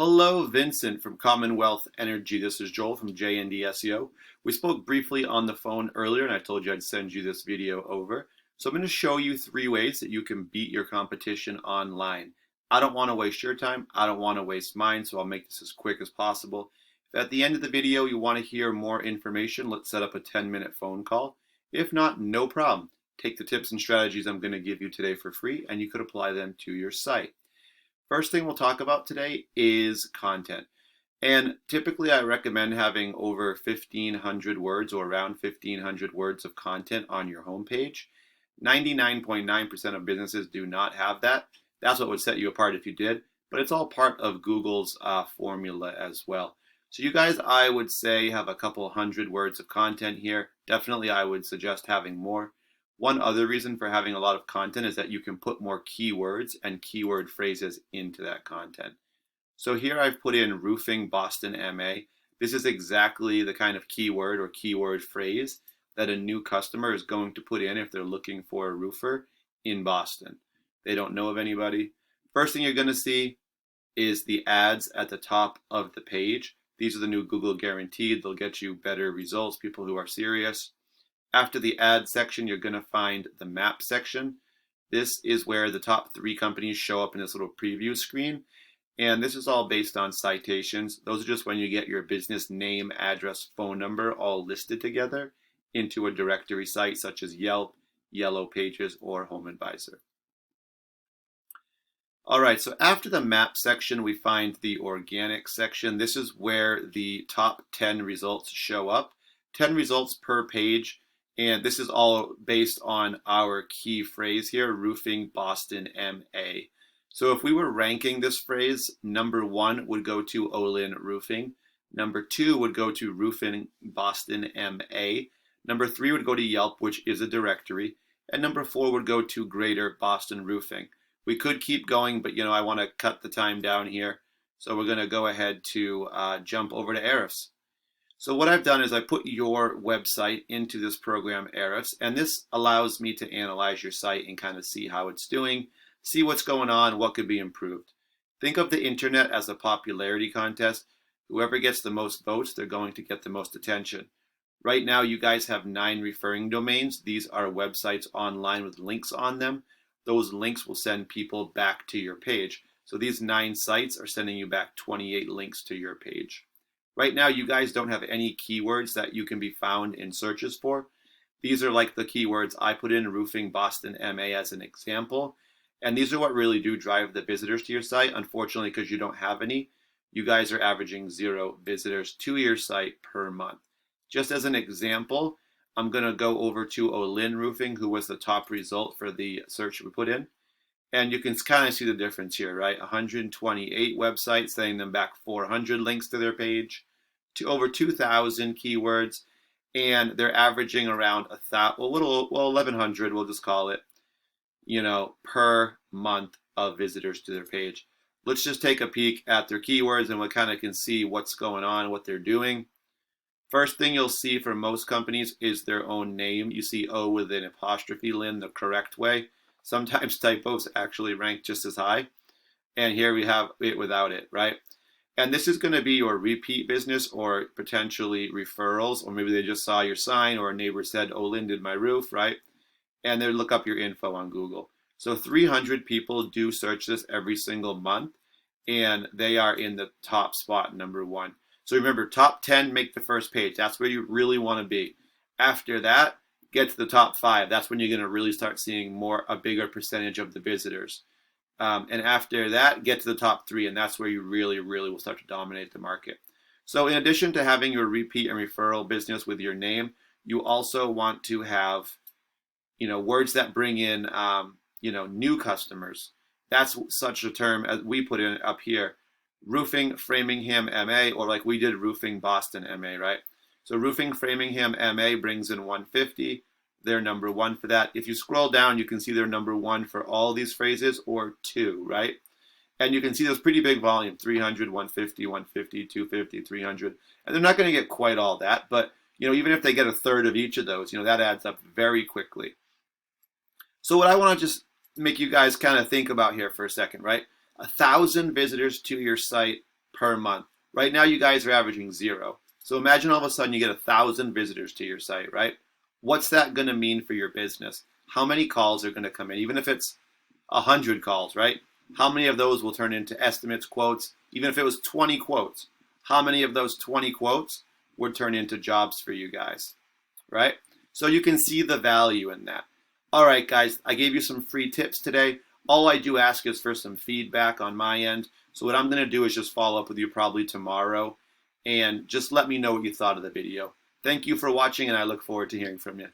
Hello, Vincent from Commonwealth Energy. This is Joel from JND SEO. We spoke briefly on the phone earlier, and I told you I'd send you this video over. So I'm going to show you 3 ways that you can beat your competition online. I don't want to waste your time. I don't want to waste mine, so I'll make this as quick as possible. If at the end of the video you want to hear more information, let's set up a 10-minute phone call. If not, no problem. Take the tips and strategies I'm going to give you today for free, and you could apply them to your site. First thing we'll talk about today is content. And typically I recommend having over 1,500 words or around 1,500 words of content on your homepage. 99.9% of businesses do not have that. That's what would set you apart if you did, but it's all part of Google's formula as well. So you guys, I would say, have a couple hundred words of content here. Definitely I would suggest having more. One other reason for having a lot of content is that you can put more keywords and keyword phrases into that content. So here I've put in roofing Boston, MA. This is exactly the kind of keyword or keyword phrase that a new customer is going to put in if they're looking for a roofer in Boston. They don't know of anybody. First thing you're going to see is the ads at the top of the page. These are the new Google guaranteed. They'll get you better results, people who are serious. After the ad section, you're going to find the map section. This is where the top 3 companies show up in this little preview screen. And this is all based on citations. Those are just when you get your business name, address, phone number all listed together into a directory site such as Yelp, Yellow Pages, or Home Advisor. All right, so after the map section, we find the organic section. This is where the top 10 results show up. 10 results per page. And this is all based on our key phrase here, roofing Boston, MA. So if we were ranking this phrase, number 1 would go to Olin Roofing. Number 2 would go to roofing Boston, MA. Number 3 would go to Yelp, which is a directory. And number 4 would go to Greater Boston Roofing. We could keep going, but I want to cut the time down here. So we're going to go ahead to jump over to Ahrefs. So what I've done is I put your website into this program, Ahrefs, and this allows me to analyze your site and kind of see how it's doing, see what's going on, what could be improved. Think of the internet as a popularity contest. Whoever gets the most votes, they're going to get the most attention. Right now, you guys have 9 referring domains. These are websites online with links on them. Those links will send people back to your page. So these 9 sites are sending you back 28 links to your page. Right now, you guys don't have any keywords that you can be found in searches for. These are like the keywords I put in roofing Boston, MA as an example. And these are what really do drive the visitors to your site. Unfortunately, because you don't have any, you guys are averaging 0 visitors to your site per month. Just as an example, I'm going to go over to Olin Roofing, who was the top result for the search we put in. And you can kind of see the difference here, right? 128 websites sending them back 400 links to their page, to over 2,000 keywords, and they're averaging around 1,100, we'll just call it, per month of visitors to their page. Let's just take a peek at their keywords and we kind of can see what's going on, what they're doing. First thing you'll see for most companies is their own name. You see O with an apostrophe in the correct way. Sometimes typos actually rank just as high. And here we have it without it, right? And this is going to be your repeat business or potentially referrals, or maybe they just saw your sign or a neighbor said, Olin did my roof, right? And they look up your info on Google. So 300 people do search this every single month, and they are in the top spot, number 1. So remember, top 10 make the first page. That's where you really want to be. After that, get to the top 5. That's when you're going to really start seeing a bigger percentage of the visitors. And after that, get to the top 3, and that's where you really, really will start to dominate the market. So in addition to having your repeat and referral business with your name, you also want to have, words that bring in, new customers. That's such a term as we put in up here, roofing Framingham, MA, or like we did roofing Boston, MA, right? So roofing Framingham, MA brings in 150. They're number 1 for that. If you scroll down, you can see they're number 1 for all these phrases, or 2, right? And you can see those pretty big volume, 300, 150, 150, 250, 300. And they're not going to get quite all that, but even if they get a third of each of those, that adds up very quickly. So what I want to just make you guys kind of think about here for a second, right? 1,000 visitors to your site per month. Right now, you guys are averaging 0. So imagine all of a sudden you get 1,000 visitors to your site, right? What's that going to mean for your business? How many calls are going to come in? Even if it's 100 calls, right? How many of those will turn into estimates, quotes? Even if it was 20 quotes, how many of those 20 quotes would turn into jobs for you guys, right? So you can see the value in that. All right, guys, I gave you some free tips today. All I do ask is for some feedback on my end. So what I'm going to do is just follow up with you probably tomorrow and just let me know what you thought of the video. Thank you for watching, and I look forward to hearing from you.